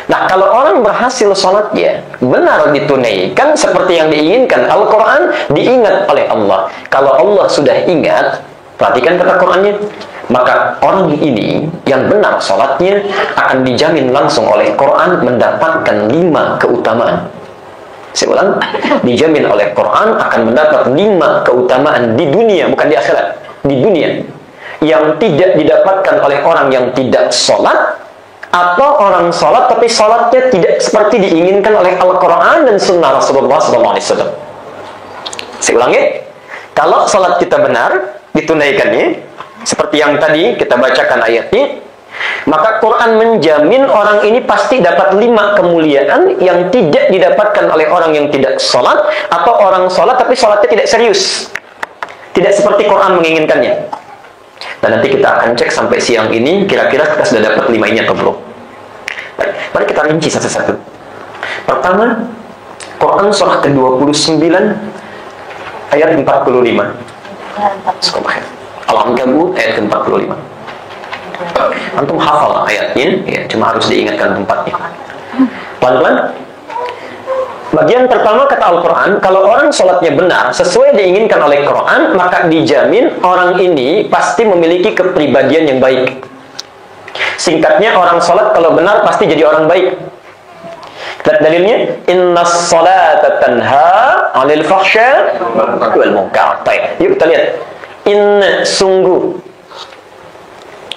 Nah, kalau orang berhasil sholatnya benar ditunaikan seperti yang diinginkan, Al-Quran diingat oleh Allah. Kalau Allah sudah ingat, perhatikan kata Qurannya, maka orang ini yang benar sholatnya akan dijamin langsung oleh Quran mendapatkan 5 keutamaan. Saya ulang, dijamin oleh Quran akan mendapat 5 keutamaan di dunia, bukan di akhirat, di dunia, yang tidak didapatkan oleh orang yang tidak sholat, atau orang sholat tapi sholatnya tidak seperti diinginkan oleh Al-Quran dan Sunnah Rasulullah SAW. Saya ulangi, kalau sholat kita benar ditunaikannya seperti yang tadi kita bacakan ayatnya, maka Quran menjamin orang ini pasti dapat 5 kemuliaan yang tidak didapatkan oleh orang yang tidak sholat, atau orang sholat tapi sholatnya tidak serius, tidak seperti Quran menginginkannya. Dan nanti kita akan cek sampai siang ini kira-kira kita sudah dapat 5 ini atau belum. Baik, mari kita rinci satu-satu. Pertama, Quran surah ke-29 ayat 45. Al-Ankabut ayat ke-45. Antum hafal ayatnya, ya, cuma harus diingatkan tempatnya. Pelan-pelan. Bagian pertama kata Al-Quran, kalau orang sholatnya benar sesuai diinginkan oleh Quran, maka dijamin orang ini pasti memiliki kepribadian yang baik. Singkatnya, orang sholat kalau benar pasti jadi orang baik. Lihat dalilnya, innas sholata tanha 'anil fahsya wal munkar. Yuk kita lihat. Inna, sungguh,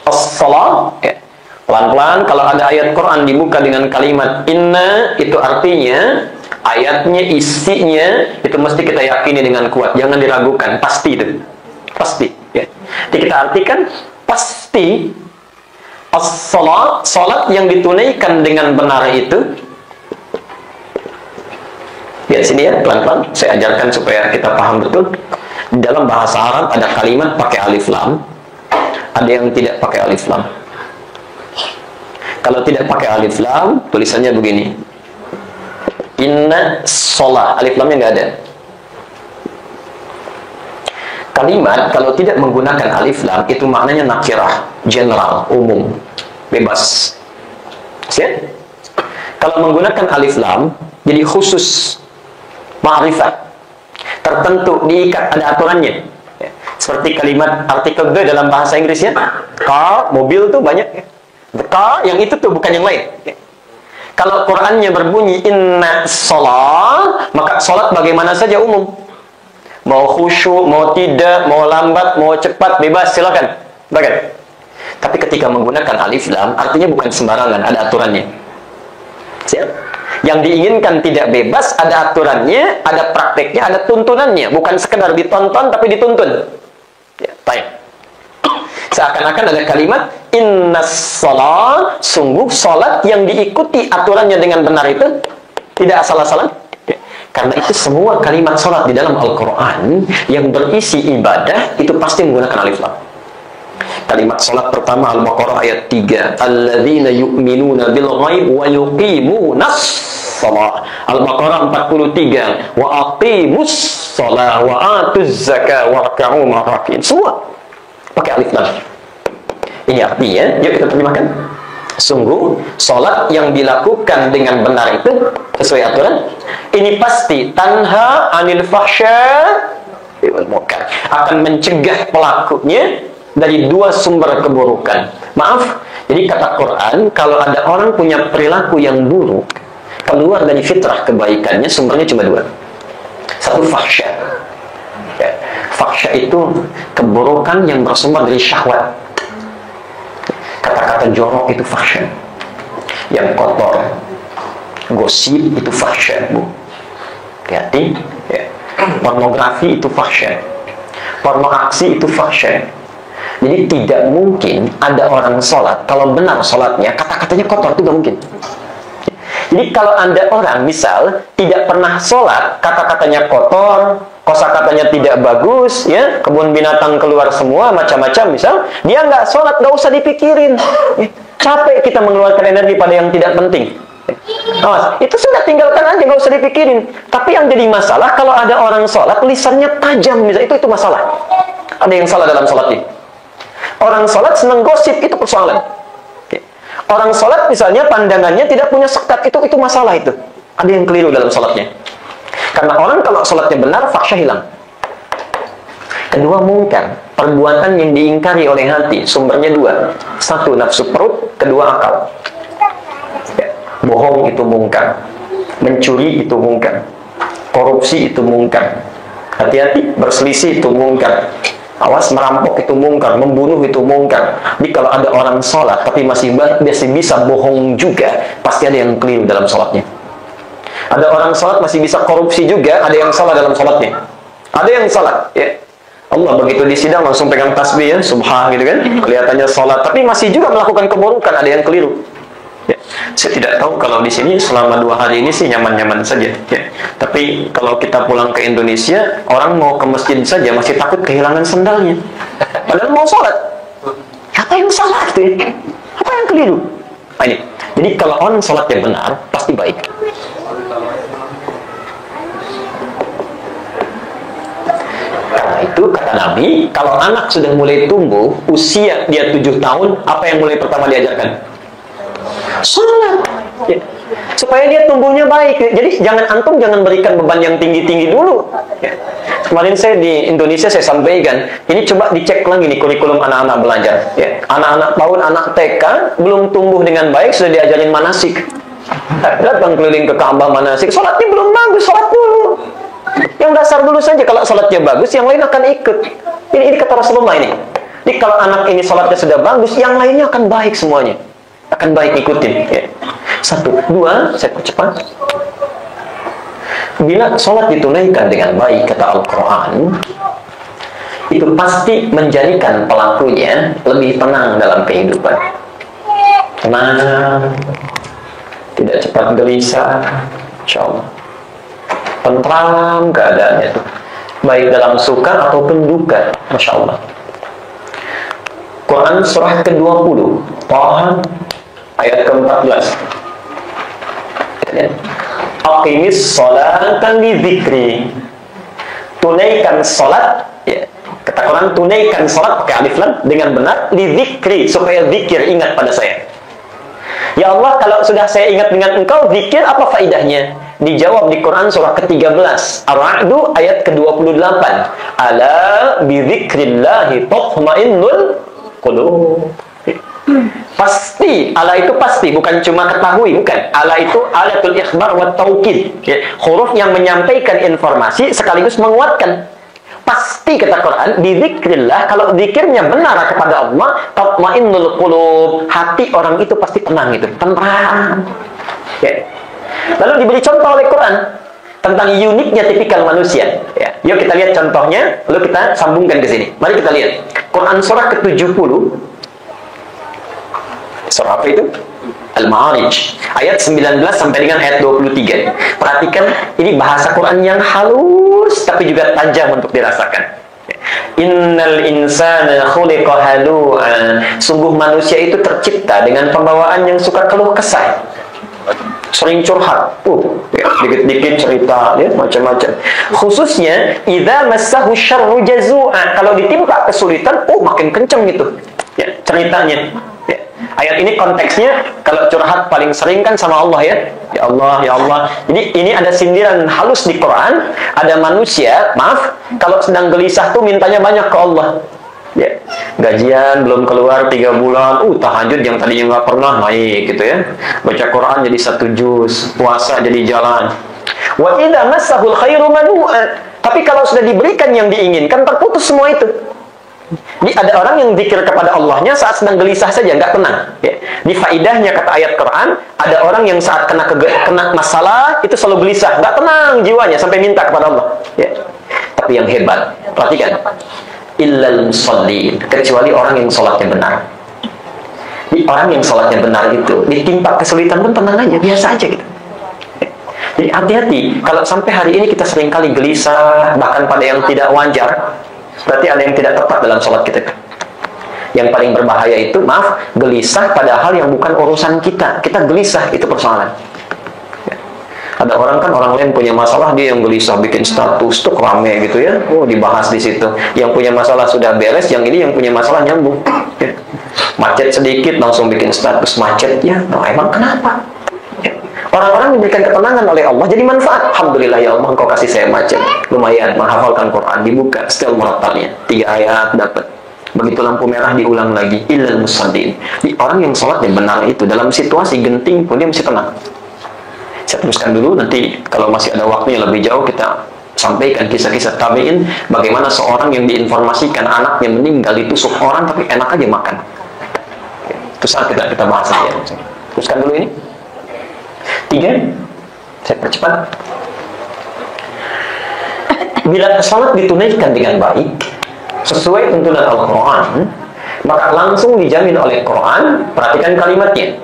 as-salat, ya. Pelan-pelan, kalau ada ayat Quran dibuka dengan kalimat inna, itu artinya ayatnya, isinya itu mesti kita yakini dengan kuat, jangan diragukan, pasti itu, pasti, ya. Jadi kita artikan pasti as-salat, salat yang ditunaikan dengan benar itu. Lihat sini ya, pelan-pelan saya ajarkan supaya kita paham betul. Di dalam bahasa Arab ada kalimat pakai alif lam, ada yang tidak pakai alif lam. Kalau tidak pakai alif lam, tulisannya begini, inna sholah, alif lamnya nggak ada. Kalimat kalau tidak menggunakan alif lam itu maknanya nakirah, general, umum, bebas. Siap? Kalau menggunakan alif lam jadi khusus, ma'rifat, tertentu, diikat, ada aturannya. Seperti kalimat artikel the dalam bahasa Inggris, ya, car, mobil tuh banyak, ya. The car, yang itu tuh bukan yang lain. Kalau Qurannya berbunyi inna sholat, maka sholat bagaimana saja umum. Mau khusyuk, mau tidak, mau lambat, mau cepat, bebas, silakan. Bagan. Tapi ketika menggunakan alif lam, artinya bukan sembarangan, ada aturannya. Siap? Yang diinginkan tidak bebas, ada aturannya, ada prakteknya, ada tuntunannya. Bukan sekedar ditonton, tapi dituntun. Ya, baik. Seakan-akan ada kalimat innas sholat, sungguh sholat yang diikuti aturannya dengan benar itu tidak asal-asalan. Karena itu semua kalimat sholat di dalam Al-Quran yang berisi ibadah itu pasti menggunakan alif lam. Kalimat sholat pertama Al-Baqarah ayat 3, alladzina yu'minuna bil ghaib wa yuqimunas shalah. Al-Baqarah 43, wa aqimus shalah wa atuz zakah warka'u ma'rakin. Semua pakai alif lam. Ini artinya, yuk kita terjemahkan. Sungguh, sholat yang dilakukan dengan benar itu sesuai aturan, ini pasti tanha anil fahsya wal munkar, akan mencegah pelakunya dari 2 sumber keburukan. Maaf, jadi kata Quran, kalau ada orang punya perilaku yang buruk, keluar dari fitrah kebaikannya, sumbernya cuma 2. Satu, fahsya. Ya. Fahsya itu keburukan yang bersumber dari syahwat. Kata-kata jorok itu fahsya. Yang kotor, gosip itu fahsya, Bu. Hati-hati, ya. Pornografi itu fahsya. Porno aksi itu fahsya. Jadi tidak mungkin ada orang sholat, kalau benar sholatnya, kata-katanya kotor, itu gak mungkin. Jadi kalau ada orang misal tidak pernah sholat, kata-katanya kotor, kosakatanya tidak bagus, ya, kebun binatang keluar semua, macam-macam misal, dia nggak sholat, nggak usah dipikirin. Capek kita mengeluarkan energi pada yang tidak penting. Itu sudah tinggalkan aja, nggak usah dipikirin. Tapi yang jadi masalah kalau ada orang sholat, lisannya tajam, misal, itu masalah. Ada yang salah dalam sholatnya. Orang sholat senang gosip, itu persoalan. Orang sholat misalnya pandangannya tidak punya sekat, itu masalah itu. Ada yang keliru dalam sholatnya. Karena orang kalau sholatnya benar, faksyah hilang. Kedua, mungkar. Perbuatan yang diingkari oleh hati. Sumbernya dua. Satu, nafsu perut. Kedua, akal. Ya. Bohong itu mungkar. Mencuri itu mungkar. Korupsi itu mungkar. Hati-hati, berselisih itu mungkar. Awas, merampok itu mungkar. Membunuh itu mungkar. Jadi kalau ada orang sholat tapi masih bisa bohong juga, pasti ada yang keliru dalam sholatnya. Ada orang sholat masih bisa korupsi juga, ada yang salah dalam sholatnya. Ada yang salah, ya. Allah begitu di sidang langsung pegang tasbih, ya, subhan gitu kan, kelihatannya sholat, tapi masih juga melakukan keburukan, ada yang keliru. Ya. Saya tidak tahu kalau di sini selama 2 hari ini sih nyaman-nyaman saja. Ya. Tapi kalau kita pulang ke Indonesia, orang mau ke masjid saja masih takut kehilangan sendalnya. Padahal mau sholat. Apa yang salah itu? Ya? Apa yang keliru? Nah, ini. Jadi kalau orang sholatnya benar, pasti baik. Karena itu kata Nabi, kalau anak sudah mulai tumbuh, usia dia 7 tahun, apa yang mulai pertama diajarkan? Sholat. Ya. Supaya dia tumbuhnya baik. Jadi antum jangan berikan beban yang tinggi-tinggi dulu. Ya. Kemarin saya di Indonesia saya sampaikan, ini coba dicek lagi nih kurikulum anak-anak belajar. Ya. Anak-anak PAUD, anak TK belum tumbuh dengan baik sudah diajarin manasik. Datang keliling ke Ka'bah manasik, sholatnya belum bagus, sholat dulu. Yang dasar dulu saja, kalau sholatnya bagus, yang lain akan ikut. Ini kata Rasulullah ini. Jadi kalau anak ini sholatnya sudah bagus, yang lainnya akan baik semuanya. Akan baik ikutin. Ya. 1, 2, saya percepat. Bila sholat ditunaikan dengan baik, kata Al-Quran, itu pasti menjadikan pelakunya lebih tenang dalam kehidupan. Tenang, tidak cepat gelisah, insya Allah. Tentram keadaannya itu, baik dalam suka ataupun duka, masya Allah. Quran surah ke-20, Taha ayat ke-14. Aqimis sholatan li dzikri. Tunaikan salat, ya. Kata Quran, tunaikan salat pakai alif lam dengan benar, li dzikri, supaya zikir, ingat pada saya. Ya Allah, kalau sudah saya ingat dengan engkau, zikir apa faidahnya? Dijawab di Quran surah ke-13 Ar-Ra'd ayat ke-28, ala bidzikrillahi tatma'innul qulub. Pasti, ala itu pasti, bukan cuma ketahui, bukan. Ala itu alatul ikhbar wa taukid, ya. Huruf yang menyampaikan informasi sekaligus menguatkan. Pasti kata Quran, bidzikrillah, kalau zikirnya benar kepada Allah, tatmainnul qulub, hati orang itu pasti tenang, itu tenang. Ya. Lalu diberi contoh oleh Quran tentang uniknya tipikal manusia. Ya. Yuk kita lihat contohnya, lalu kita sambungkan ke sini. Mari kita lihat Quran surah ke-70. Surah apa itu? Al-Ma'arij ayat 19 sampai dengan ayat 23. Perhatikan, ini bahasa Quran yang halus tapi juga tajam untuk dirasakan. Innal insana khuliqa halu'a. Sungguh manusia itu tercipta dengan pembawaan yang suka keluh kesah, sering curhat, dikit-dikit cerita, ya, macam-macam. Khususnya idza massahu syarru jazua. Kalau ditimpa kesulitan, makin kenceng gitu, ya, ceritanya. Ya. Ayat ini konteksnya kalau curhat paling sering kan sama Allah, ya. Ya Allah, ya Allah. Jadi ini ada sindiran halus di Quran. Ada manusia, maaf, kalau sedang gelisah tuh mintanya banyak ke Allah. Ya, gajian belum keluar 3 bulan, tahajud yang tadinya nggak pernah naik gitu, ya. Baca Quran jadi 1 juz, puasa jadi jalan. Wa idza massahul khairu manu'a. Tapi kalau sudah diberikan yang diinginkan, terputus semua itu. Jadi ada orang yang zikir kepada Allahnya saat sedang gelisah saja, nggak tenang. Ya. Di faidahnya kata ayat Quran, ada orang yang saat kena masalah itu selalu gelisah, nggak tenang jiwanya sampai minta kepada Allah. Ya. Tapi yang hebat, perhatikan. Illal musallin, kecuali orang yang sholatnya benar. Jadi orang yang sholatnya benar itu ditimpa kesulitan pun tenang aja, biasa aja gitu. Jadi hati-hati, kalau sampai hari ini kita seringkali gelisah, bahkan pada yang tidak wajar, berarti ada yang tidak tepat dalam sholat kita. Yang paling berbahaya itu, maaf, gelisah pada hal yang bukan urusan kita. Kita gelisah, itu persoalan. Ada orang kan, orang lain punya masalah, dia yang gelisah bikin status tuh rame gitu ya. Oh, dibahas di situ. Yang punya masalah sudah beres, yang ini yang punya masalah nyambung. Ya. Macet sedikit langsung bikin status macet ya. Nah, emang kenapa? Ya. Orang-orang diberikan ketenangan oleh Allah, jadi manfaat. Alhamdulillah ya Allah, Engkau kasih saya macet. Lumayan menghafalkan Quran, dibuka setel murattalnya. 3 ayat dapat. Begitu lampu merah diulang lagi. Illal musallin. Orang yang sholat yang benar itu dalam situasi genting pun dia mesti tenang. Saya teruskan dulu, nanti kalau masih ada waktunya lebih jauh kita sampaikan kisah-kisah tabi'in bagaimana seorang yang diinformasikan anaknya meninggal ditusuk orang tapi enak aja makan. Itu saat kita bahas ya. Teruskan dulu ini. 3, saya percepat. Bila salat ditunaikan dengan baik sesuai tuntunan Al-Quran, maka langsung dijamin oleh Quran. Perhatikan kalimatnya.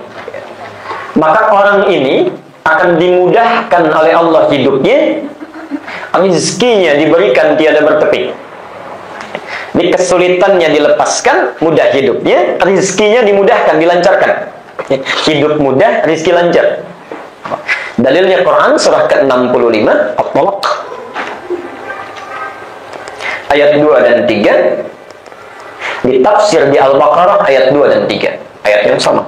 Maka orang ini akan dimudahkan oleh Allah hidupnya, rizkinya diberikan tiada bertepi. Di kesulitannya dilepaskan, mudah hidupnya, rizkinya dimudahkan, dilancarkan. Hidup mudah, rizki lancar. Dalilnya Quran surah ke-65 At-Talaq ayat 2 dan 3, ditafsir di Al-Baqarah ayat 2 dan 3, ayat yang sama.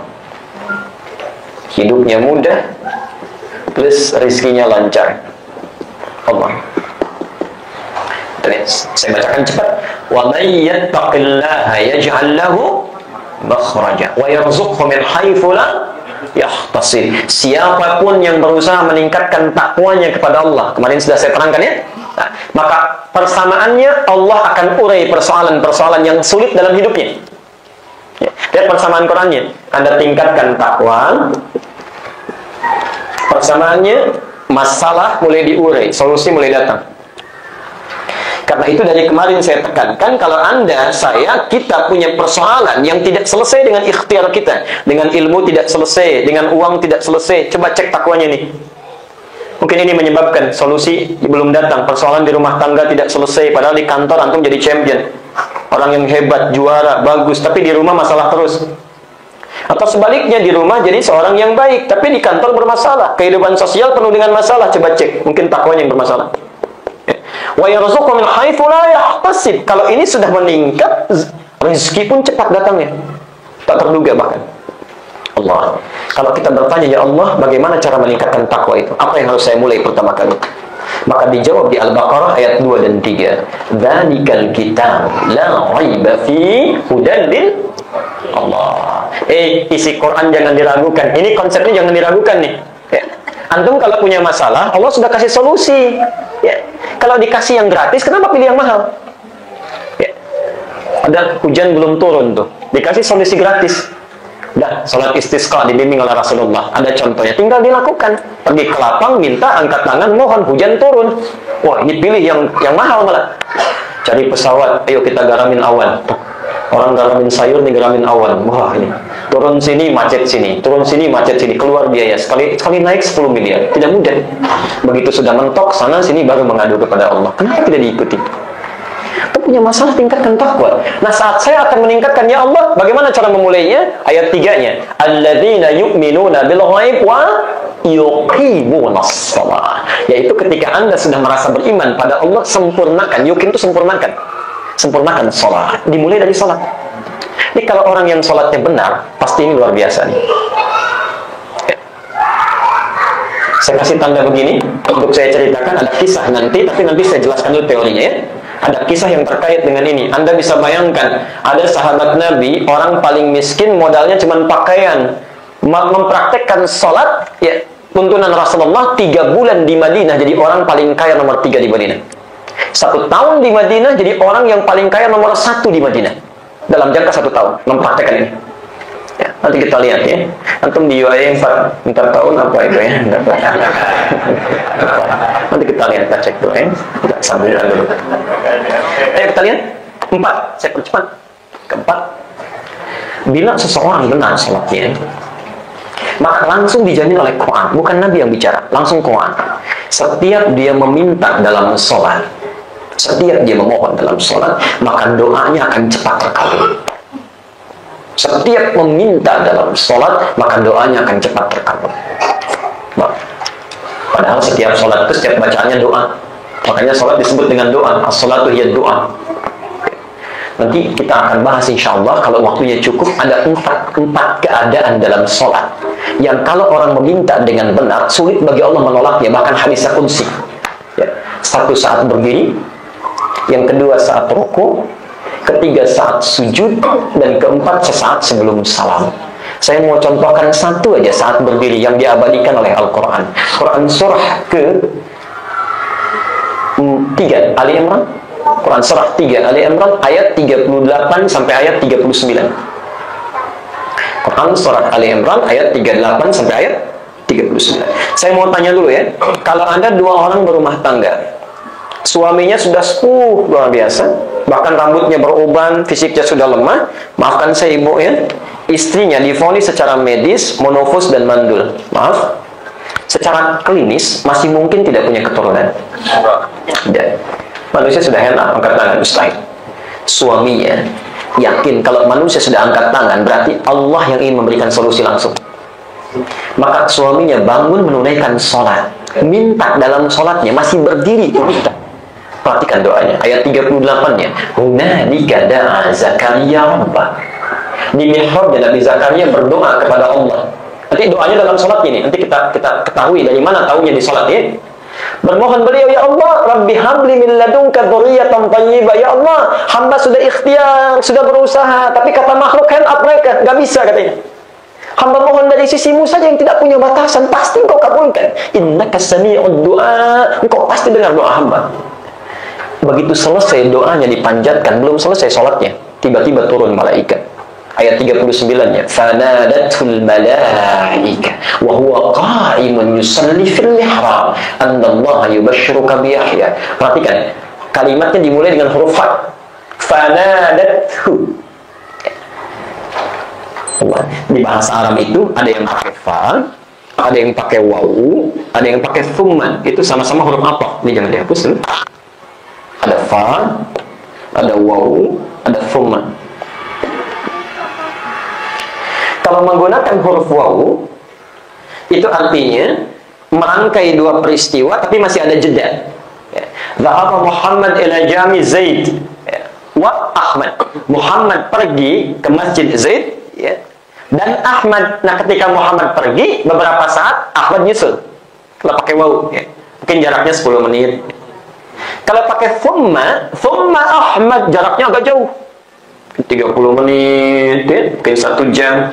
Hidupnya mudah plus rizkinya lancar. Allah. Dan saya bacakan cepat. Wa may yattaqillaha yaj'al lahu makhraja wa yarzuqhu min haitsu la yahtasib. Siapapun yang berusaha meningkatkan takwanya kepada Allah, kemarin sudah saya terangkan ya. Nah, maka persamaannya Allah akan urai persoalan-persoalan yang sulit dalam hidupnya. Ya, lihat persamaan Qurannya. Anda tingkatkan takwa, persamaannya masalah mulai diurai, solusi mulai datang. Karena itu dari kemarin saya tekankan, kalau Anda, saya, kita punya persoalan yang tidak selesai dengan ikhtiar kita, dengan ilmu tidak selesai, dengan uang tidak selesai, coba cek takwanya nih. Mungkin ini menyebabkan solusi belum datang, persoalan di rumah tangga tidak selesai, padahal di kantor antum jadi champion, orang yang hebat, juara, bagus, tapi di rumah masalah terus. Atau sebaliknya, di rumah jadi seorang yang baik, tapi di kantor bermasalah, kehidupan sosial penuh dengan masalah, coba cek, mungkin takwanya yang bermasalah. Wa yarzuqhu min haitsu la yahtasib. Kalau ini sudah meningkat, rezeki pun cepat datangnya, tak terduga bahkan. Allah. Kalau kita bertanya, ya Allah, bagaimana cara meningkatkan takwa itu? Apa yang harus saya mulai pertama kali? Maka dijawab di Al-Baqarah ayat 2 dan 3. Dzalikal kitab la raiba fi hudan lil Allah. Isi Quran jangan diragukan. Ini konsepnya jangan diragukan nih. Ya. Antum kalau punya masalah, Allah sudah kasih solusi. Ya. Kalau dikasih yang gratis, kenapa pilih yang mahal? Ya. Ada hujan belum turun tuh, dikasih solusi gratis. Dah, salat istisqa dibimbing oleh Rasulullah. Ada contohnya, tinggal dilakukan. Pergi ke lapang, minta, angkat tangan, mohon hujan turun. Wah, ini pilih yang mahal malah. Cari pesawat, ayo kita garamin awan. Orang garamin sayur, nih garamin awan. Wah, ini turun sini, macet sini. Turun sini, macet sini. Keluar biaya. Sekali naik 10 miliar. Tidak mudah. Begitu sudah mentok, sana sini baru mengadu kepada Allah. Kenapa tidak diikuti? Kita punya masalah, tingkatkan takwa. Nah, saat saya akan meningkatkan, ya Allah, bagaimana cara memulainya? Ayat 3-nya. Alladzina yu'minuna bil ghaib wa yuqimunas shalah. Yaitu ketika Anda sudah merasa beriman pada Allah, sempurnakan. Yuqim itu sempurnakan. Sempurnakan sholat. Dimulai dari sholat. Ini kalau orang yang sholatnya benar, pasti ini luar biasa nih. Ya. Saya kasih tanda begini untuk saya ceritakan, ada kisah nanti, tapi nanti saya jelaskan dulu teorinya ya. Ada kisah yang terkait dengan ini. Anda bisa bayangkan, ada sahabat Nabi, orang paling miskin, modalnya cuma pakaian, mempraktekkan sholat, ya, tuntunan Rasulullah, 3 bulan di Madinah, jadi orang paling kaya nomor 3 di Madinah. 1 tahun di Madinah, jadi orang yang paling kaya nomor 1 di Madinah. Dalam jangka 1 tahun, mempraktekkan ini. Ya, nanti kita lihat ya. Antum di UAE 4 tahun apa itu ya? Nanti kita lihat, kita cek dulu ya. Kita sambilkan dulu. Ayo kita lihat. 4, saya percepat. Keempat, bila seseorang benar salatnya, maka langsung dijamin oleh Quran. Bukan Nabi yang bicara, langsung Quran. Setiap dia meminta dalam sholat, setiap dia memohon dalam sholat, maka doanya akan cepat terkabul. Setiap meminta dalam sholat, maka doanya akan cepat terkabul. Padahal setiap sholat itu setiap bacaannya doa. Makanya sholat disebut dengan doa. As-sholatu hiya doa. Nanti kita akan bahas insya Allah kalau waktunya cukup. Ada empat keadaan dalam sholat yang kalau orang meminta dengan benar sulit bagi Allah menolaknya. Bahkan hadisnya qudsi ya. Satu saat berdiri, yang kedua saat ruku, ketiga saat sujud, dan keempat sesaat sebelum salam. Saya mau contohkan satu aja saat berdiri yang diabadikan oleh Al-Quran. Quran surah ke-3 Ali Imran. Quran surah 3 Ali Imran ayat 38 sampai ayat 39. Quran surah Ali Imran ayat 38 sampai ayat 39. Saya mau tanya dulu ya, kalau Anda dua orang berumah tangga, suaminya sudah sepuh luar biasa, bahkan rambutnya beruban, fisiknya sudah lemah, maafkan saya ibu ya, istrinya divonis secara medis monofus dan mandul. Maaf, secara klinis masih mungkin tidak punya keturunan. Tidak. Manusia sudah enak angkat tangan, mustahil. Suaminya yakin kalau manusia sudah angkat tangan berarti Allah yang ingin memberikan solusi langsung. Maka suaminya bangun menunaikan sholat, minta dalam sholatnya masih berdiri minta. Perhatikan doanya, ayat 38-nya. Hunalika da'a Zakaria rabbah. Di mihrabnya Nabi Zakaria berdoa kepada Allah. Nanti doanya dalam sholat ini, nanti kita ketahui dari mana taunya di sholat ini. Bermohon beliau, ya Allah, Rabbi habli min ladunka dzurriyyatan thayyibah. Ya Allah, hamba sudah ikhtiar, sudah berusaha, tapi kata makhluk hand up mereka, nggak bisa katanya. Hamba mohon dari sisimu saja yang tidak punya batasan, pasti engkau kabulkan. Innaka sami'ud du'a, engkau pasti dengar doa hamba. Begitu selesai doanya dipanjatkan, belum selesai sholatnya, tiba-tiba turun malaikat. Ayat 39-nya, fanadatul malaika wa huwa qa'imun yusalli fil mihrab annallaha yubashshiruka bi Yahya. Perhatikan, kalimatnya dimulai dengan huruf fa. Fanadathu. Di bahasa Arab itu ada yang pakai fa, ada yang pakai wawu, ada yang pakai thumma. Itu sama-sama huruf apa? Ini jangan dihapus dulu. Ada fa, ada wawu, ada thumma. Kalau menggunakan huruf wawu, itu artinya merangkai dua peristiwa, tapi masih ada jeda. Dhahaba Muhammad ila jami Zaid wa Ahmad. Muhammad pergi ke masjid Zaid, ya, dan Ahmad. Nah, ketika Muhammad pergi, beberapa saat Ahmad nyusul. Kalau pakai wawu, ya, mungkin jaraknya 10 menit. Kalau pakai thumma Ahmad jaraknya agak jauh, 30 menit, ya, mungkin 1 jam.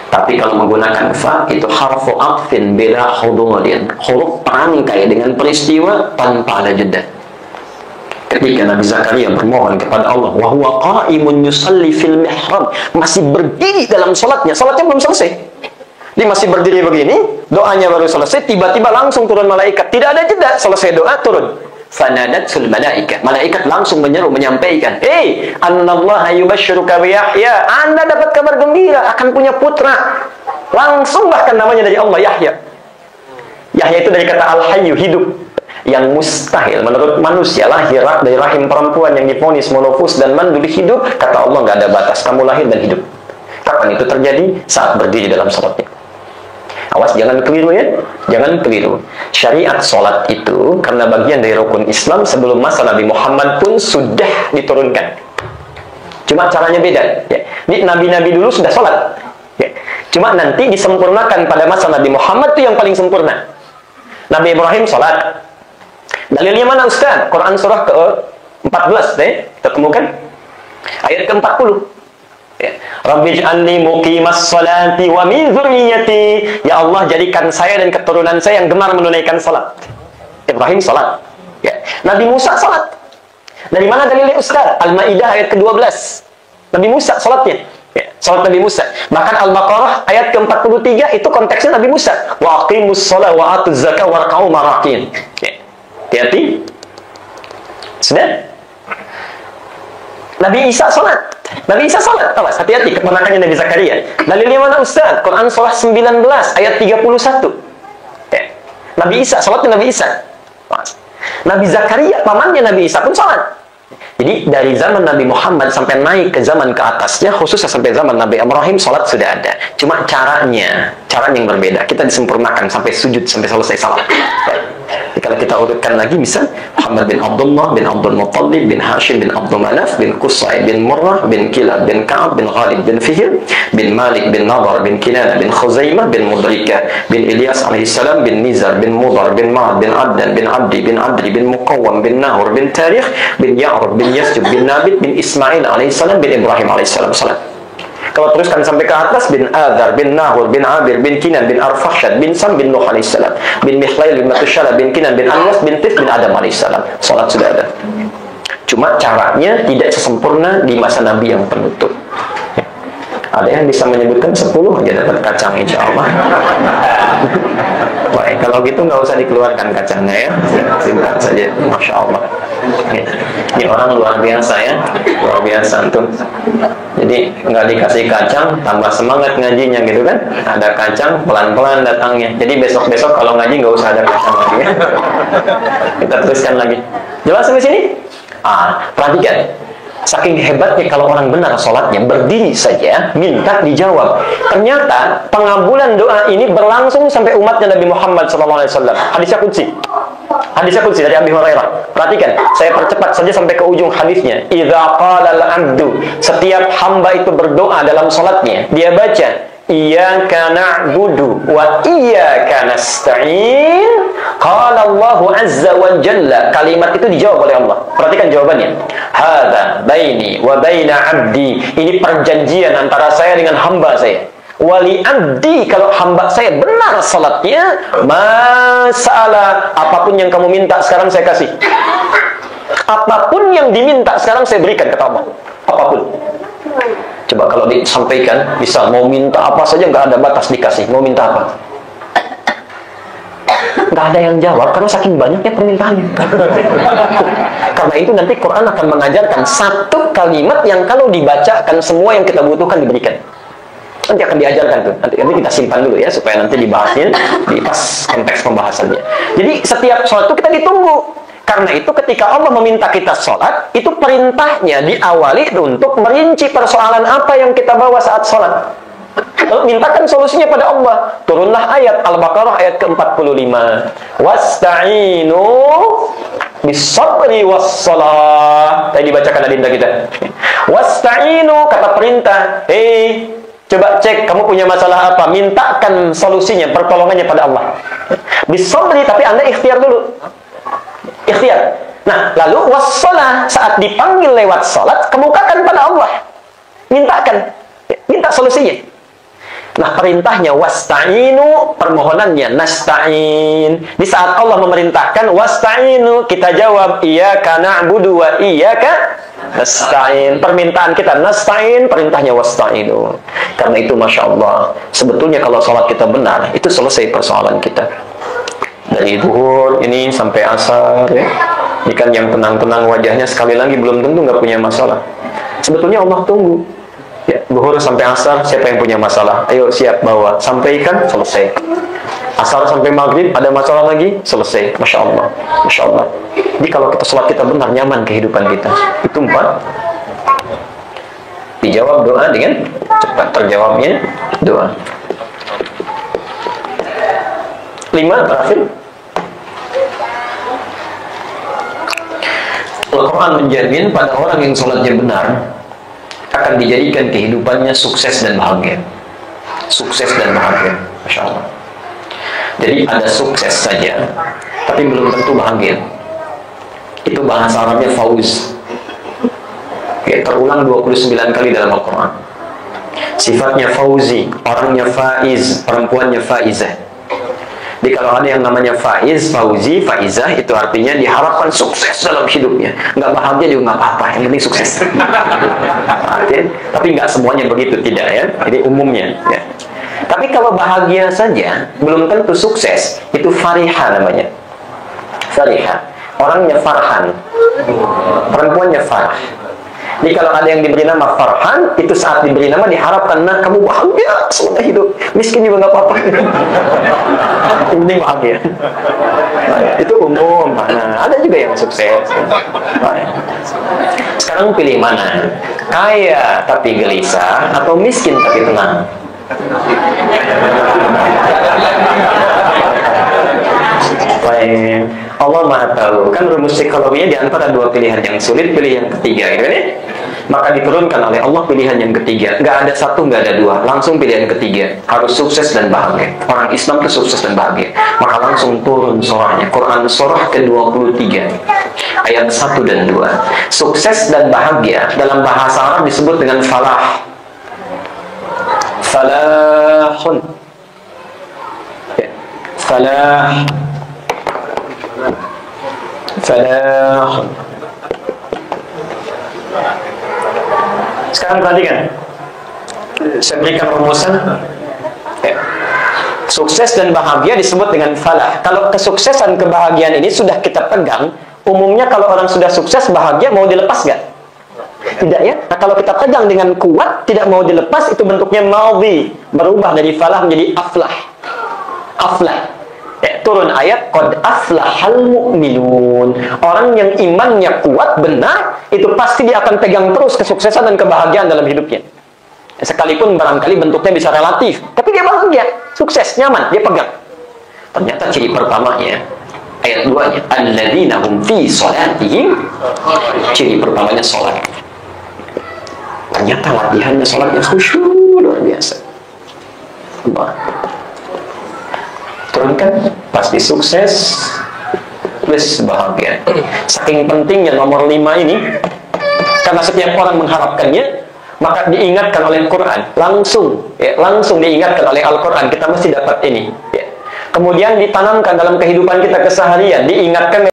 Tapi kalau menggunakan fa, itu harfu aqfin bila hududin, huruf perangkai dengan peristiwa tanpa ada jeda. Ketika Nabi Zakaria bermohon kepada Allah, wa huwa qa'imun yusalli fil mihrab, masih berdiri dalam salatnya belum selesai. Dia masih berdiri begini, doanya baru selesai, tiba-tiba langsung turun malaikat. Tidak ada jeda, selesai doa turun. Fanadatul malaika, malaikat langsung menyeru, menyampaikan, "Hei, annallaha yubashshiruka bi Yahya." Anda dapat kabar gembira akan punya putra. Langsung bahkan namanya dari Allah, Yahya. Yahya itu dari kata al-hayyu, hidup. Yang mustahil menurut manusia, lahir dari rahim perempuan yang divonis monofus dan mandul hidup, kata Allah nggak ada batas, kamu lahir dan hidup. Kapan itu terjadi? Saat berdiri dalam salatnya. Awas, jangan keliru ya, jangan keliru. Syariat sholat itu karena bagian dari rukun Islam sebelum masa Nabi Muhammad pun sudah diturunkan. Cuma caranya beda. Ya. Nabi-nabi dulu sudah sholat. Ya. Cuma nanti disempurnakan pada masa Nabi Muhammad itu yang paling sempurna. Nabi Ibrahim sholat. Dalilnya mana Ustaz? Quran surah ke-14 kita temukan. Ayat ke-40. Ya. Rabbi ij'alni muqimas salati wa min dzurriyyati. Ya Allah, jadikan saya dan keturunan saya yang gemar menunaikan salat. Ibrahim salat. Ya. Nabi Musa salat. Dari mana dalilnya Ustaz? Al-Maidah ayat ke-12. Nabi Musa salatnya. Ya, salat Nabi Musa. Bahkan Al-Baqarah ayat ke-43 itu konteksnya Nabi Musa. Wa aqimus shalah wa atuz zakah warka'u marakin. Ya. Hati-hati. Sudah? Nabi Isa salat. Nabi Isa salat. Awas, hati-hati keponakannya Nabi Zakaria. Dalilnya mana Ustaz? Quran surah 19 ayat 31. Ya. Nabi Isa, salatnya Nabi Isa. Awas. Nabi Zakaria, pamannya Nabi Isa pun salat. Jadi dari zaman Nabi Muhammad sampai naik ke zaman ke atasnya, khususnya sampai zaman Nabi Ibrahim, sholat sudah ada. Cuma caranya yang berbeda. Kita disempurnakan sampai sujud, sampai selesai salat. Jadi kalau kita urutkan lagi, misal Muhammad bin Abdullah bin Abdul Muttalib bin Hashim bin Abdul Manaf bin Qusay bin Murrah bin Kilab bin Ka'ab bin Ghalib bin Fihr bin Malik bin Nadar bin Kinana bin Khuzaimah bin Mudrika bin Ilyas alaihissalam bin Nizar bin Mudar bin Ma'ad bin Abdan bin Abdi bin Adri bin Muqawwam bin Nahur bin Tarikh bin Ya'rub bin Yasjub bin Nabit bin Ismail alaihissalam bin Ibrahim alaihissalam. Salat. Kalau teruskan sampai ke atas, bin Adhar, bin Nahur, bin Abir, bin Kinan, bin Arfahsyad, bin Sam, bin Nuh alaihissalam, bin Mihlail, bin Matusyala, bin Kinan, bin Anwas, bin Tif, bin Adam alaihissalam. Salat sudah ada. Cuma caranya tidak sesempurna di masa Nabi yang penutup. Ada yang bisa menyebutkan 10 aja dapat kacang, insya Allah. Baik, kalau gitu nggak usah dikeluarkan kacangnya ya, simpan saja. Masya Allah. Ini orang luar biasa ya, luar biasa tuh. Jadi nggak dikasih kacang, tambah semangat ngajinya gitu kan? Ada kacang, pelan-pelan datangnya. Jadi besok-besok kalau ngaji nggak usah ada kacang lagi ya. Kita teruskan lagi. Jelas sampai sini? Perhatikan. Saking hebatnya kalau orang benar sholatnya, berdiri saja, minta dijawab. Ternyata pengabulan doa ini berlangsung sampai umatnya Nabi Muhammad SAW. Hadisnya qudsi. Hadisnya qudsi dari Abi Hurairah. Perhatikan, saya percepat saja sampai ke ujung hadisnya. Idza qala al-'abdu, setiap hamba itu berdoa dalam sholatnya, dia baca, Iyyaka na'budu wa iyyaka nasta'in. Qala Allahu azza wa jalla. Kalimat itu dijawab oleh Allah. Perhatikan jawabannya. Hadza baini wa baina 'abdi. Ini perjanjian antara saya dengan hamba saya. Wali abdi, kalau hamba saya benar salatnya, masalah apapun yang kamu minta sekarang saya kasih. Apapun yang diminta sekarang saya berikan, kata Allah. Apapun. Coba kalau disampaikan, bisa mau minta apa saja nggak ada batas dikasih. Mau minta apa? Nggak ada yang jawab karena saking banyaknya permintaannya. Karena itu nanti Quran akan mengajarkan satu kalimat yang kalau dibacakan semua yang kita butuhkan diberikan. Nanti akan diajarkan tuh. Nanti kita simpan dulu ya supaya nanti dibahasnya di pas konteks pembahasannya. Jadi setiap sholat itu kita ditunggu. Karena itu ketika Allah meminta kita sholat, itu perintahnya diawali untuk merinci persoalan apa yang kita bawa saat sholat. Lalu mintakan solusinya pada Allah. Turunlah ayat Al-Baqarah ayat ke-45. Wasta'inu bis-sabri was-shalah. Tadi dibacakan adinda kita. Wasta'inu, kata perintah. Coba cek kamu punya masalah apa, mintakan solusinya, pertolongannya pada Allah. Bis-sabri, tapi Anda ikhtiar dulu. Ikhtiar. Nah, lalu wassalah, saat dipanggil lewat salat, kemukakan pada Allah. Mintakan. Minta solusinya. Nah, perintahnya wasta'inu, permohonannya nasta'in. Di saat Allah memerintahkan wasta'inu, kita jawab iyyaka na'budu wa iyyaka nasta'in. Permintaan kita nasta'in, perintahnya wasta'inu. Karena itu Masya Allah, sebetulnya kalau salat kita benar, itu selesai persoalan kita. Dari zuhur ini sampai asar ya. Ini kan yang tenang-tenang wajahnya sekali lagi belum tentu nggak punya masalah. Sebetulnya Allah tunggu. Ya, zuhur sampai asar, siapa yang punya masalah? Ayo siap bawa, sampaikan, selesai. Asar sampai maghrib ada masalah lagi, selesai. Masya Allah, Masya Allah. Jadi kalau kita sholat kita benar, nyaman kehidupan kita. Itu 4. Dijawab doa dengan cepat, terjawabnya doa. 5 terakhir. Al-Quran menjamin pada orang yang sholatnya benar akan dijadikan kehidupannya sukses dan bahagia. Sukses dan bahagia. Masya Allah. Jadi ada sukses saja, tapi belum tentu bahagia. Itu bahasa Arabnya fauz. Terulang 29 kali dalam Al-Quran. Sifatnya fauzi, orangnya faiz, perempuannya faizah. Jadi kalau ada yang namanya faiz, fauzi, faizah, itu artinya diharapkan sukses dalam hidupnya. Nggak bahagia juga nggak apa-apa, yang penting sukses. Tapi nggak semuanya begitu, tidak ya. Jadi umumnya. Ya. Tapi kalau bahagia saja, belum tentu sukses. Itu fariha namanya. Fariha. Orangnya farhan. Perempuannya farah. Jadi kalau ada yang diberi nama Farhan, itu saat diberi nama diharapkan, nah kamu bahagia selama hidup. Miskin juga nggak apa-apa. Yang penting bahagia. Nah, itu umum. Nah, ada juga yang sukses. Nah, sekarang pilih mana? Kaya tapi gelisah atau miskin tapi tenang? Baik. Allah Maha Tahu. Kan rumus psikologinya di antara dua pilihan yang sulit, pilih yang ketiga, gitu kan ya? Maka diturunkan oleh Allah pilihan yang ketiga. Nggak ada satu, nggak ada dua. Langsung pilihan ketiga. Harus sukses dan bahagia. Orang Islam itu sukses dan bahagia. Maka langsung turun surahnya. Quran surah ke-23. Ayat 1 dan 2. Sukses dan bahagia dalam bahasa Arab disebut dengan falah. Falahun. Falah. Falah. Sekarang perhatikan. Saya berikan rumusan. Sukses dan bahagia disebut dengan falah. Kalau kesuksesan, kebahagiaan ini sudah kita pegang, umumnya kalau orang sudah sukses, bahagia, mau dilepas gak? Tidak ya? Nah, kalau kita pegang dengan kuat, tidak mau dilepas, itu bentuknya madhi. Berubah dari falah menjadi aflah. Aflah. Turun ayat qad aflahal mu'minun. Orang yang imannya kuat benar, itu pasti dia akan pegang terus kesuksesan dan kebahagiaan dalam hidupnya. Sekalipun barangkali bentuknya bisa relatif, tapi dia bahagia, sukses, nyaman, dia pegang. Ternyata ciri pertamanya ayat 2-nya, alladzina hum fi sholatihim. Ciri pertamanya sholat. Ternyata latihannya sholatnya khusyuk luar biasa. Allah. Turunkan, pasti sukses, plus bahagia. Saking pentingnya nomor 5 ini, karena setiap orang mengharapkannya, maka diingatkan oleh Quran, langsung diingatkan oleh Al-Quran, kita mesti dapat ini. Kemudian ditanamkan dalam kehidupan kita keseharian, diingatkan